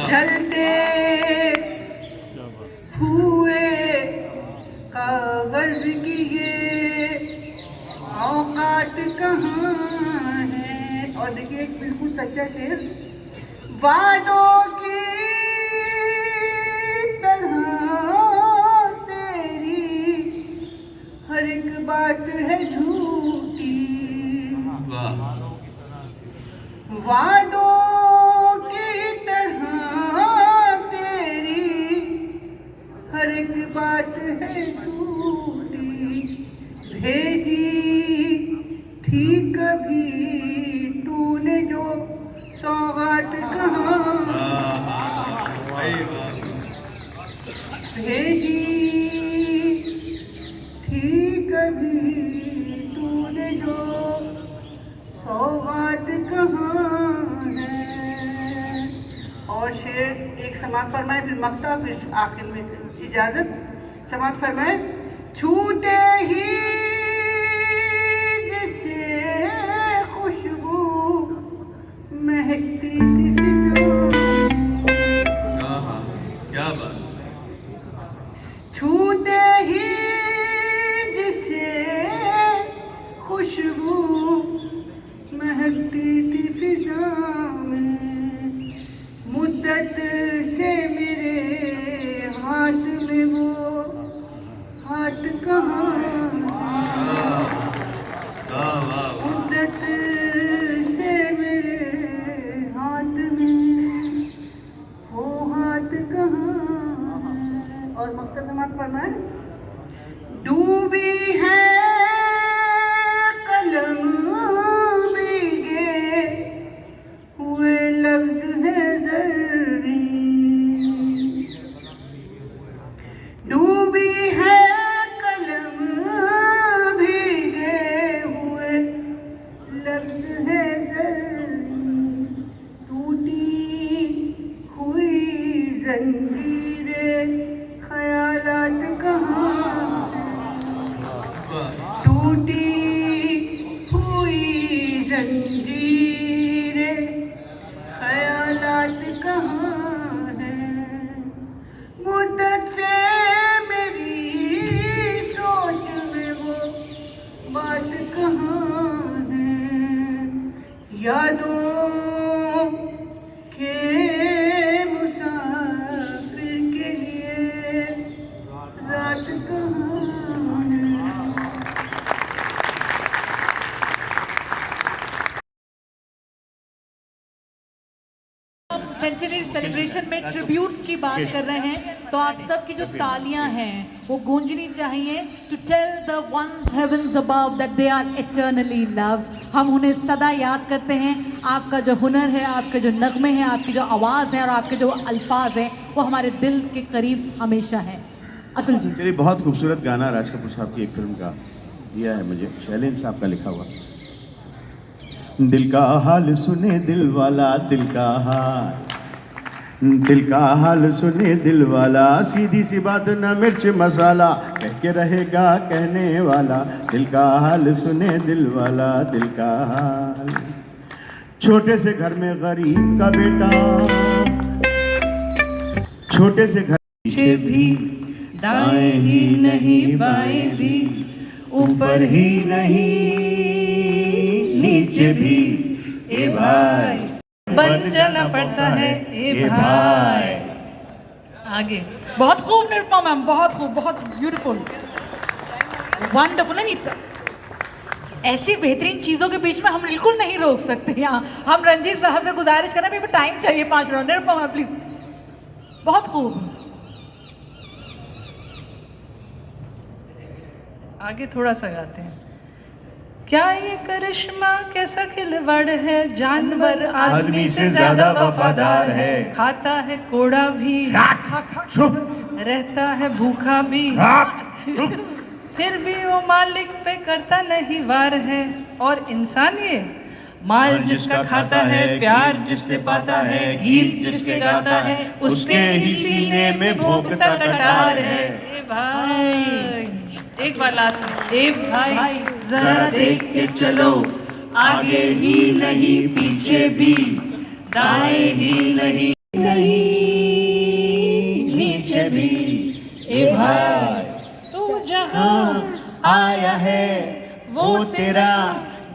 ढलते हुए कागज की ये औकात कहाँ है। और देखिए एक बिल्कुल सच्चा शेर, वादों की तरह तेरी हर एक बात है झूठी। वादों की तरह तेरी हर एक बात है झूठी। भेजी थी कभी तूने जो सौगात कहाँ, भेजी थी कभी तूने जो सौगात कहाँ है। और शेर एक समाज फरमाए, फिर मक्ता, फिर आखिर में इजाजत। समाज फरमाए, छूते ही जिसे खुशबू महकती थी फिजा में। क्या बात। छूते ही जिसे खुशबू महकती थी फिजा में। मुद्दत से मेरे हाथ में वो हाथ कहाँ है। मुद्दत से मेरे हाथ में वो हाथ कहाँ है। और मक्ता समात फरमाए, डूबी है कलम भीगे हुए लफ्ज है ज़र्री। डूबी है कलम भीगे हुए लफ्ज है ज़र्री। टूटी हुई जंजीरें ख्यालात कहाँ है। टूटी हुई जंजीरें ख्यालात कहाँ है। मुद्दत से मेरी सोच में वो बात कहाँ है। यादों के मुसाफिर के लिए रात कहाँ है। सेंचुरी सेलिब्रेशन में ट्रिब्यूट्स की बात कर रहे हैं, तो आप सब की जो तालियां हैं वो गूंजनी चाहिए to tell the ones heavens above that they are eternally loved. हम उन्हें सदा याद करते हैं। आपका जो हुनर है, आपके जो नगमे हैं, आपकी जो आवाज़ है और आपके जो अल्फाज हैं वो हमारे दिल के करीब हमेशा हैं। अतुल जी, चलिए, बहुत खूबसूरत गाना राज कपूर साहब की एक फिल्म का दिया है मुझे, शैलेंद्र साहब का लिखा हुआ। दिल का हाल सुने दिल वाला, दिल का हाल, दिल का हाल सुने दिल वाला, सीधी सी बात ना मिर्च मसाला, कह के रहेगा कहने वाला। दिल का हाल सुने दिल वाला, दिल का हाल। छोटे से घर में गरीब का बेटा, छोटे से घर पीछे भी, दाएं ही नहीं बाएं भी, ऊपर ही नहीं नीचे भी, ए भाई बन जाना पड़ता है ए भाई। आगे बहुत खूब निरुपमा मैम, बहुत खूब, बहुत ब्यूटीफुल, वंडरफुल। नहीं, ऐसी बेहतरीन चीज़ों के बीच में हम बिल्कुल नहीं रोक सकते यहाँ। हम रंजीत साहब से गुजारिश करें, अभी टाइम चाहिए 5 मिनट। निरुपमा मैम प्लीज, बहुत खूब। आगे थोड़ा सा गाते हैं। क्या ये करिश्मा कैसा खिलवाड़ है, जानवर आदमी से ज्यादा वफादार है। खाता है कोड़ा भी, रहता है भूखा भी, फिर भी वो मालिक पे करता नहीं वार है। और इंसान ये माल जिसका खाता है, प्यार जिससे पाता है, गीत जिसके गाता है, उसके ही सीने में भोंकता कटार है। ए भाई, एक बार लास्ट, ए भाई जरा देख के चलो, आगे ही नहीं पीछे भी, दाएं ही नहीं नीचे भी ए भाई तू जहां आया है वो तेरा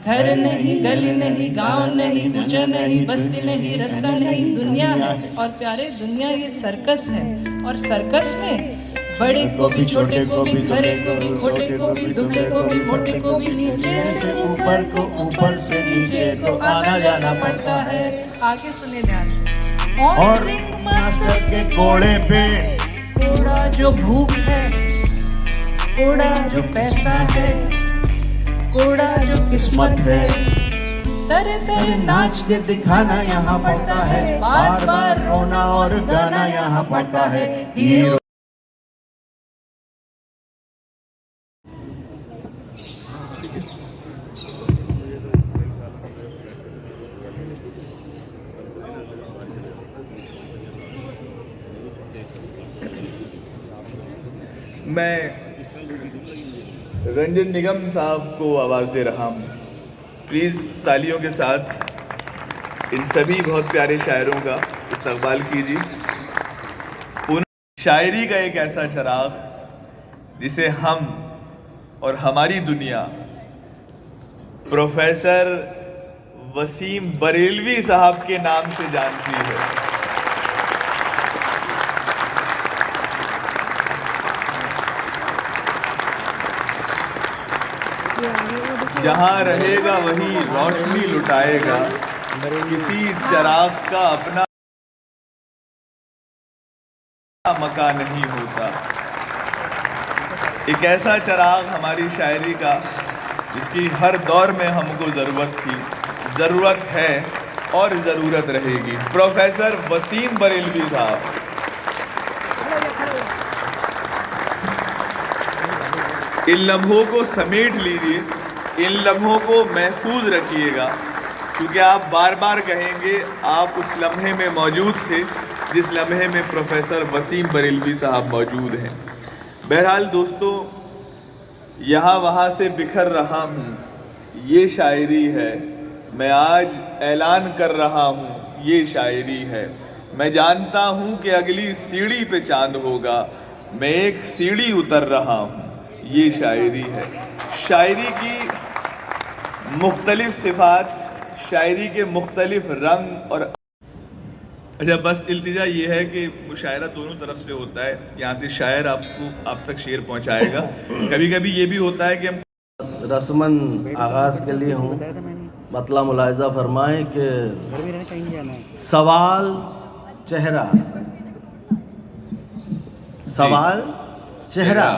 घर नहीं, गली नहीं, गांव नहीं, पूजा नहीं, बस्ती नहीं, रास्ता नहीं, दुनिया है। और प्यारे दुनिया ये सर्कस है, और सर्कस में बड़े को भी, छोटे को भी, खरे को भी, खोटे को भी, दुबले को भी, मोटे को भी, नीचे से ऊपर को, ऊपर से नीचे को आना जाना पड़ता है। आगे सुने ध्यान से। और मास्टर के कोड़े पे कोड़ा जो भूख है, कोड़ा जो पैसा है, कोड़ा जो किस्मत है, तेरे तेरे नाच के दिखाना यहाँ पड़ता है, बार बार रोना और गाना यहाँ पड़ता है। हीरो मैं रंजन निगम साहब को आवाज़ दे रहा हूँ। प्लीज़ तालियों के साथ इन सभी बहुत प्यारे शायरों का इस्तकबाल कीजिए। शायरी का एक ऐसा चिराग जिसे हम और हमारी दुनिया प्रोफेसर वसीम बरेलवी साहब के नाम से जानती है। जहाँ रहेगा वही रोशनी लुटाएगा, किसी चिराग का अपना मकान नहीं होता। एक ऐसा चिराग हमारी शायरी का जिसकी हर दौर में हमको ज़रूरत थी, ज़रूरत है और ज़रूरत रहेगी। प्रोफेसर वसीम बरेलवी साहब। इन लम्हों को समेट लीजिए, इन लम्हों को महफूज रखिएगा, क्योंकि आप बार बार कहेंगे आप उस लम्हे में मौजूद थे जिस लम्हे में प्रोफेसर वसीम बरेलवी साहब मौजूद हैं। बहरहाल दोस्तों, यहाँ वहाँ से बिखर रहा हूँ, ये शायरी है। मैं आज ऐलान कर रहा हूँ, ये शायरी है। मैं जानता हूँ कि अगली सीढ़ी पे चांद होगा, मैं एक सीढ़ी उतर रहा हूँ, ये शायरी है। शायरी की मुख्तलिफ सिफ़ात, शायरी के मुख्तलिफ रंग और अच्छा, बस इल्तिजा ये है कि मुशायरा दोनों तरफ से होता है। यहाँ से शायर आप तक शेर पहुँचाएगा। कभी कभी ये भी होता है कि हम रस्मन आगाज़ के लिए हूँ। मतलब मुलाहिज़ा फरमाएं कि सवाल चेहरा, सवाल चेहरा,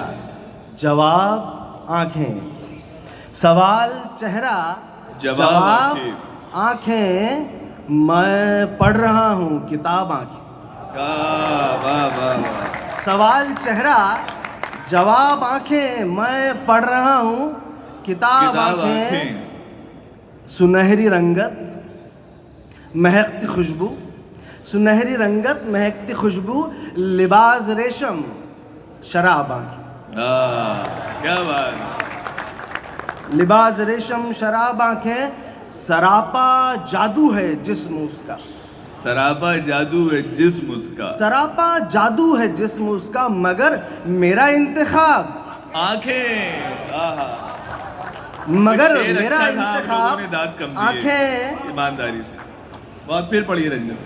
जवाब आँखें, सवाल चेहरा, जवाब आँखें, मैं पढ़ रहा हूँ किताब आँखें। वाह वाह वाह। सवाल चेहरा, जवाब आँखें, मैं पढ़ रहा हूँ किताब आँखें। सुनहरी रंगत महकती खुशबू, सुनहरी रंगत महकती खुशबू, लिबास रेशम, शराब आँखें। क्या बात। लिबास रेशम, शराब आँखें, सरापा जादू है जिस्म उसका, सरापा जादू है जिस्म उसका, सरापा जादू है जिस्म उसका, मगर मेरा इंतखाब आँखें। मगर शेर मेरा अच्छा था, आप लोगों ने इंतखाब दाद कम दिए आँखें। ईमानदारी से। बहुत फिर पढ़िए रंजन।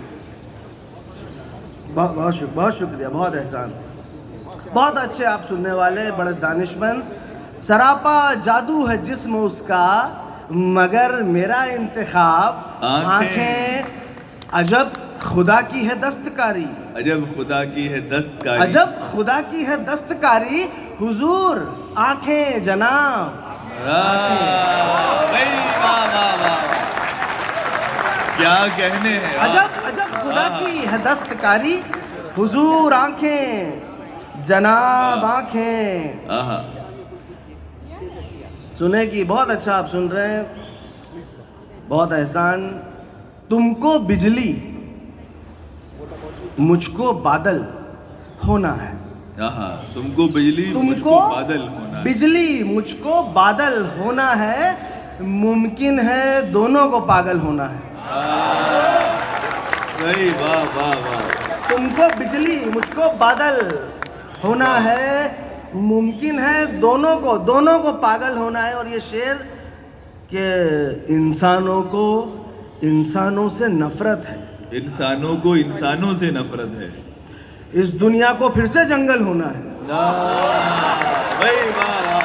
बहुत शुक्रिया, बहुत एहसान। बहुत अच्छे आप सुनने वाले, बड़े दानिशमंद। सरापा जादू है जिस्म उसका, मगर मेरा इंतखाब आँखें। अजब खुदा की है दस्तकारी, अजब खुदा की है दस्तकारी, अजब खुदा की है दस्तकारी, हुजूर आँखें जनाब। क्या कहने हैं। अजब अजब खुदा की है दस्तकारी, हुजूर आँखें जनाब आँखें। सुने की बहुत अच्छा आप सुन रहे हैं, बहुत एहसान। तुमको बिजली मुझको बादल होना है, तुमको बिजली मुझको बादल होना है, बिजली मुझको बादल होना है, मुमकिन है दोनों को पागल होना है। भाई वाह वाह वाह। तुमको बिजली मुझको बादल होना है, मुमकिन है दोनों को पागल होना है। और ये शेर के इंसानों को इंसानों से नफरत है, इंसानों को इंसानों से नफरत है, इस दुनिया को फिर से जंगल होना है। भाई वाह वाह।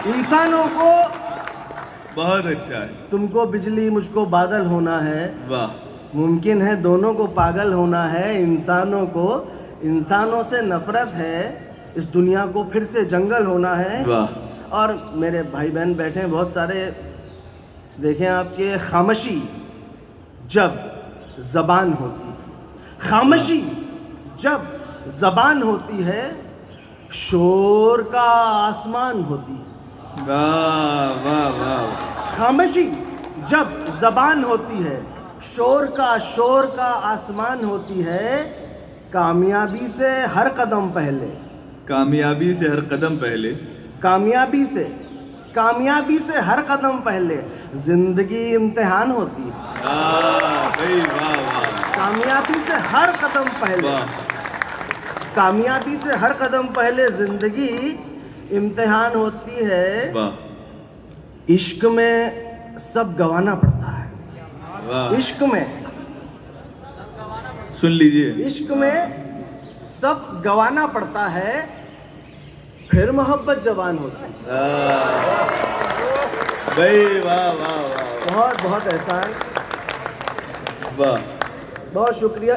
इंसानों को बहुत अच्छा है। तुमको बिजली मुझको बादल होना है, वाह। मुमकिन है दोनों को पागल होना है, इंसानों को इंसानों से नफरत है, इस दुनिया को फिर से जंगल होना है। वाह। और मेरे भाई बहन बैठे हैं बहुत सारे, देखें आपके खामोशी जब ज़बान होती है, खामोशी जब ज़बान होती है, शोर का आसमान होती है। वाह वाह वाह। खामोशी जब ज़बान होती है, शोर का आसमान होती है, कामयाबी से हर कदम पहले, कामयाबी से हर कदम पहले, कामयाबी से हर कदम पहले जिंदगी इम्तिहान होती है। भाई वाह वाह। कामयाबी से हर कदम पहले, कामयाबी से हर कदम पहले जिंदगी इम्तिहान होती है। वाह। इश्क में सब गंवाना पड़ता है, वाह। इश्क में, सुन लीजिए, इश्क में सब गंवाना पड़ता है, फिर मोहब्बत जवान होती है। भाई वाह वाह वाह। बहुत बहुत एहसान, वाह। बहुत शुक्रिया।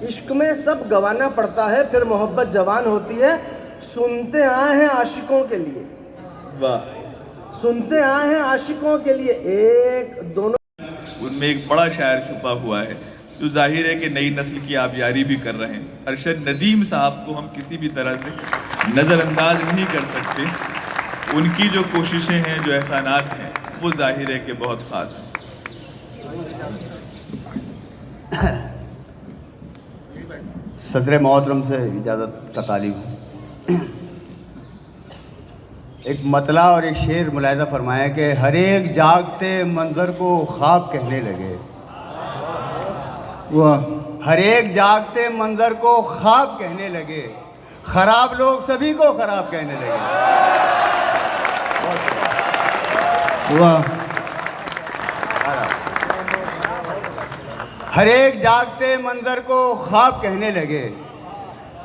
इश्क में सब गंवाना पड़ता है, फिर मोहब्बत जवान होती है। सुनते आए हैं आशिकों के लिए, वाह। सुनते आए हैं आशिकों के लिए, एक दोनों। उनमें एक बड़ा शायर छुपा हुआ है जो जाहिर है कि नई नस्ल की आबियारी भी कर रहे हैं। अरशद नदीम साहब को हम किसी भी तरह से नज़रअंदाज नहीं कर सकते। उनकी जो कोशिशें हैं, जो एहसानात हैं, वो जाहिर है कि बहुत ख़ास हैं। सदर मोहतरम से इजाज़त का तालिब। एक मतला और एक शेर मुलाहिज़ा फरमाया कि हर एक जागते मंजर को ख्वाब कहने लगे। वाह। हर एक जागते मंजर को ख्वाब कहने लगे, खराब लोग सभी को खराब कहने लगे। वाह। हर एक जागते मंजर को ख्वाब कहने लगे,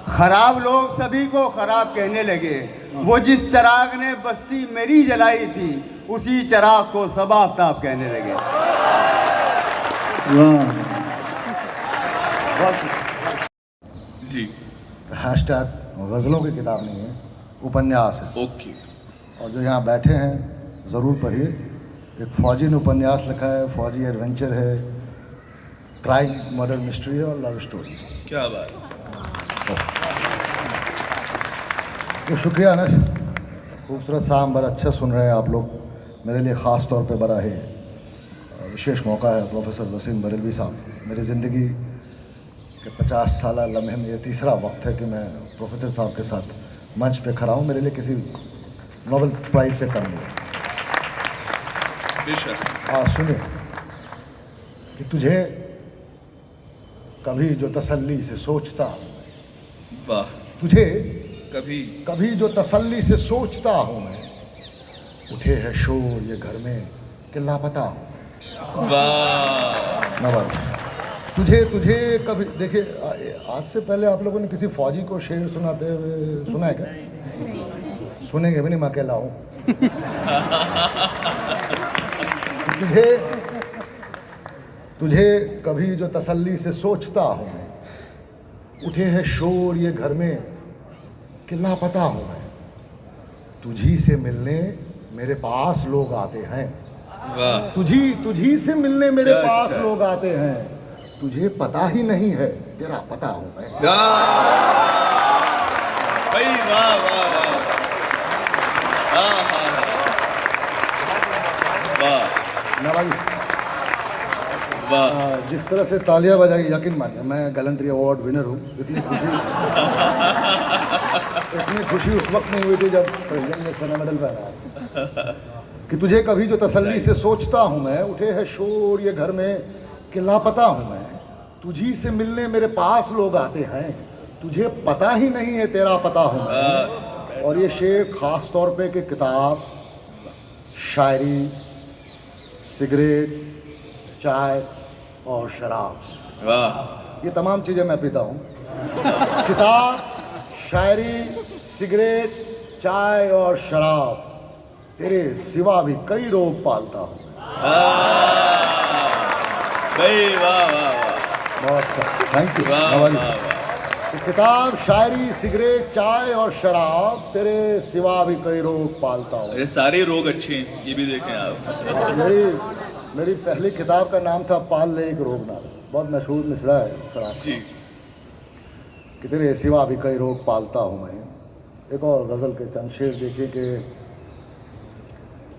खराब लोग सभी को खराब कहने लगे। वो जिस चिराग ने बस्ती मेरी जलाई थी, उसी चिराग को सब आफ्ताब कहने लगे। जी। हैशटैग गज़लों की किताब नहीं है, उपन्यास है। ओके। और जो यहाँ बैठे हैं ज़रूर पढ़िए। एक फ़ौजी ने उपन्यास लिखा है, फ़ौजी एडवेंचर है, क्राइम मर्डर मिस्ट्री है और लव स्टोरी। क्या बात। तो शुक्रिया अनस, खूबसूरत शाम, बड़ा अच्छा सुन रहे हैं आप लोग। मेरे लिए ख़ास तौर पे बड़ा है विशेष मौका है। प्रोफेसर वसीम बरेलवी साहब, मेरी ज़िंदगी के 50 साल लम्हे में ये तीसरा वक्त है कि मैं प्रोफेसर साहब के साथ मंच पे खड़ा हूँ। मेरे लिए किसी नोबेल प्राइज़ से कम नहीं है। सुनिए कि तुझे कभी जो तसल्ली से सोचता हूँ, वाह। तुझे कभी जो तसल्ली से सोचता हूँ मैं, उठे है शोर ये घर में कि लापता हूँ। वाह। नवाज, तुझे कभी, देखिए आज से पहले आप लोगों ने किसी फौजी को शेर सुनाते हुए सुना है क्या? सुनेंगे भी नहीं, मैं अकेला हूँ। तुझे कभी जो तसल्ली से सोचता हूँ मैं, उठे है शोर ये घर में कि लापता हूँ मैं, तुझी से मिलने मेरे पास लोग आते हैं। वाह। तुझी से मिलने मेरे पास लोग आते हैं, तुझे पता ही नहीं है तेरा पता हूँ मैं। भाई वाह वाह वाह नवाज, वाह। जिस तरह से तालियां बजाई, यकीन मानिए मैं गैलेंट्री अवार्ड विनर हूँ। इतनी खुशी उस वक्त नहीं हुई थी जब प्रेसिडेंट ने सोना मेडल पहनाया। कि तुझे कभी जो तसल्ली से सोचता हूँ मैं, उठे है शोर ये घर में कि लापता हूँ मैं, तुझी से मिलने मेरे पास लोग आते हैं, तुझे पता ही नहीं है तेरा पता हूँ मैं। और ये शेर ख़ास तौर पे कि किताब, शायरी, सिगरेट, चाय और शराब, ये तमाम चीज़ें मैं पीता हूँ। किताब, शायरी, सिगरेट, चाय और शराब, तेरे सिवा भी कई रोग पालता हूँ। बहुत अच्छा, थैंक यू। किताब, शायरी, सिगरेट, चाय और शराब, तेरे सिवा भी कई रोग पालता हूँ। ये सारे रोग अच्छे हैं, ये भी देखें आप। मेरी पहली किताब का नाम था पाल ले एक रोग नाल, बहुत मशहूर मिसरा है शराब जी, कि तेरे सिवा भी कई रोग पालता हूँ मैं। एक और गज़ल के चंद शेर देखिए कि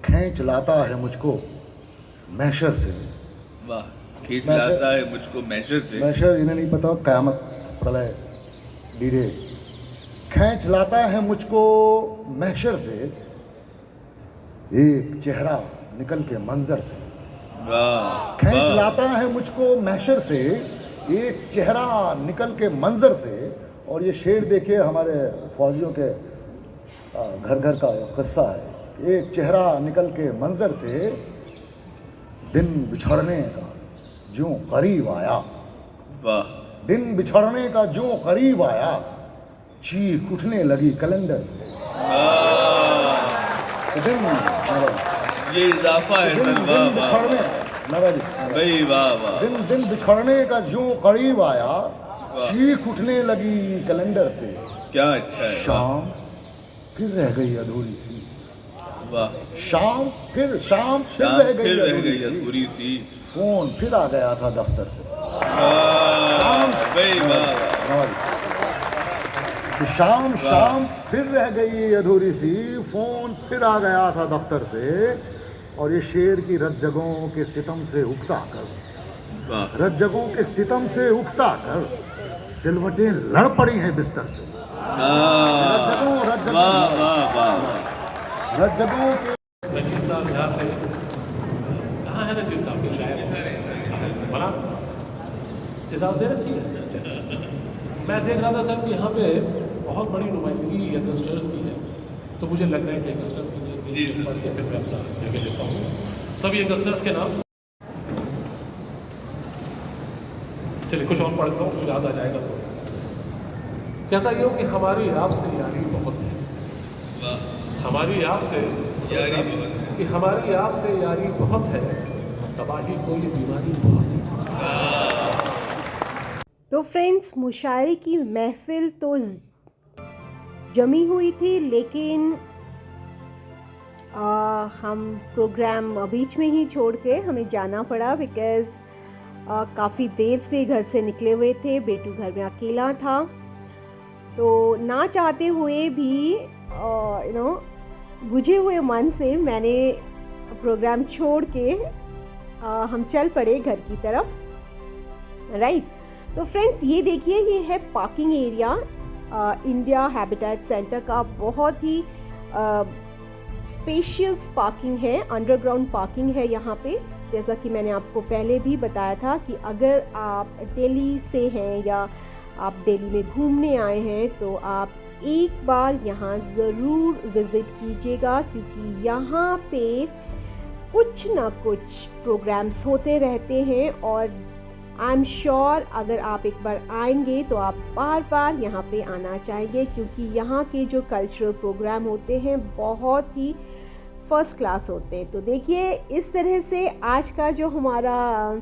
खींच लाता है मुझको मैशर से। वाह, खींच लाता है मुझको मैशर से। मैशर इन्हें नहीं पता, क़यामत, प्रलय, डीडे। खींच लाता है मुझको मैशर से एक चेहरा निकल के मंजर से। खींच लाता है मुझको मैशर से एक चेहरा निकल के मंजर से। और ये शेर देखिए हमारे फौजियों के घर घर का किस्सा है। एक चेहरा निकल के मंजर से दिन बिछड़ने का ज्यों करीब आया। वाह। दिन बिछड़ने का ज्यों करीब आया, चीख उठने लगी कैलेंडर से। दिन ये इजाफा है दिन बिछड़ने का ज्यों करीब आया, चीख उठने लगी कैलेंडर से। क्या अच्छा है। शाम फिर रह गई अधूरी सी। वाह। शाम फिर रह गई अधूरी सी। फोन फिर आ गया था दफ्तर से। शाम फिर रह गई अधूरी सी, फोन फिर आ गया था दफ्तर से। और ये शेर की रज्जगों के सितम से उकता कर, रज्जगों के सितम से उकता कर, सिलवटें लड़ पड़ी हैं बिस्तर से। रज्जगों के रंजीत साहब यहाँ से कहाँ है? रंजीत साहब के शायर बना इजाज़त दे रखी है। मैं देख रहा था सर कि यहाँ पे बहुत बड़ी नुमाइंदगी यंगस्टर्स की है, तो मुझे लग रहा है कि यंगस्टर्स के लिए पढ़ के फिर मैं अपना जगह लेता हूँ। सब यंगस्टर्स के नाम चलिए कुछ और पढ़ता हूँ, याद आ जाएगा। तो कहता ये हो कि हमारी आपसे यारी बहुत है, हमारी आपसे कि हमारी आपसे यारी बहुत है, तबाही कोई बीमारी बहुत है। तो फ्रेंड्स, मुशायरे की महफिल तो जमी हुई थी, लेकिन हम प्रोग्राम बीच में ही छोड़ के हमें जाना पड़ा, बिकॉज़ काफ़ी देर से घर से निकले हुए थे। बेटू घर में अकेला था, तो ना चाहते हुए भी बुझे हुए मन से मैंने प्रोग्राम छोड़ के हम चल पड़े घर की तरफ, राइट। तो फ्रेंड्स, ये देखिए, ये है parking area India habitat centre का। बहुत ही स्पेशियस पार्किंग है, अंडरग्राउंड पार्किंग है यहाँ पे। जैसा कि मैंने आपको पहले भी बताया था कि अगर आप दिल्ली से हैं या आप दिल्ली में घूमने आए हैं तो आप एक बार यहाँ ज़रूर विज़िट कीजिएगा, क्योंकि यहाँ पे कुछ ना कुछ प्रोग्राम्स होते रहते हैं। और आई एम श्योर अगर आप एक बार आएंगे तो आप बार बार यहाँ पे आना चाहेंगे, क्योंकि यहाँ के जो कल्चरल प्रोग्राम होते हैं बहुत ही फर्स्ट क्लास होते हैं। तो देखिए, इस तरह से आज का जो हमारा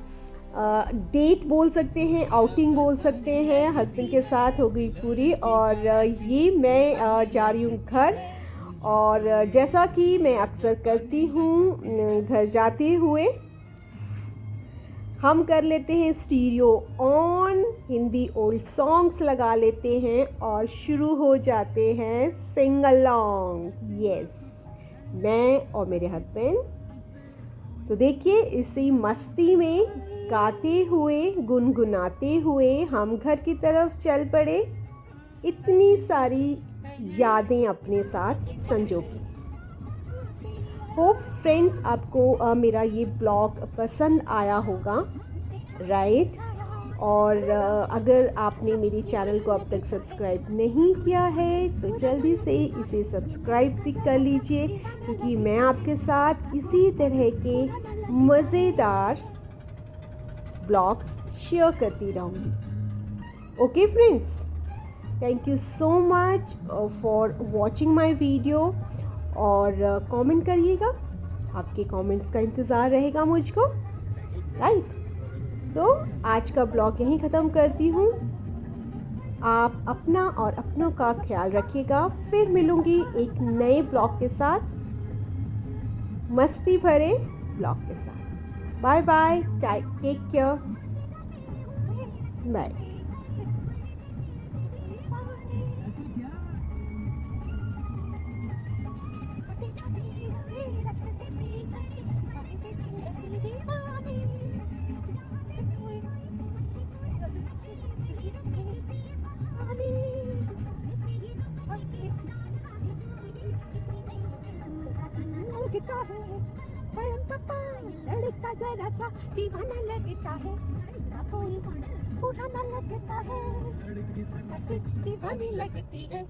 डेट बोल सकते हैं, आउटिंग बोल सकते हैं, हस्बैंड के साथ हो गई पूरी। और ये मैं जा रही हूँ घर, और जैसा कि मैं अक्सर करती हूँ घर जाते हुए, हम कर लेते हैं stereo on, Hindi old songs लगा लेते हैं और शुरू हो जाते हैं सिंग अलोंग। यस, मैं और मेरे हस्बैंड। तो देखिए, इसी मस्ती में गाते हुए, गुनगुनाते हुए हम घर की तरफ चल पड़े, इतनी सारी यादें अपने साथ संजोगी। होप फ्रेंड्स आपको मेरा ये ब्लॉग पसंद आया होगा। राइट। और अगर आपने मेरे चैनल को अब तक सब्सक्राइब नहीं किया है तो जल्दी से इसे सब्सक्राइब भी कर लीजिए, क्योंकि मैं आपके साथ इसी तरह के मज़ेदार ब्लॉग्स शेयर करती रहूँगी। Okay friends, thank you so much for watching my video. और कमेंट करिएगा, आपके कमेंट्स का इंतज़ार रहेगा मुझको, राइट। तो आज का ब्लॉग यहीं ख़त्म करती हूँ। आप अपना और अपनों का ख्याल रखिएगा। फिर मिलूँगी एक नए ब्लॉग के साथ, मस्ती भरे ब्लॉग के साथ। Bye bye, take care, bye. लगता है बड़म पापा, लड़का जरा सा दीवाना लगता है, कोई पुराना लगता है, दीवानी लगती है।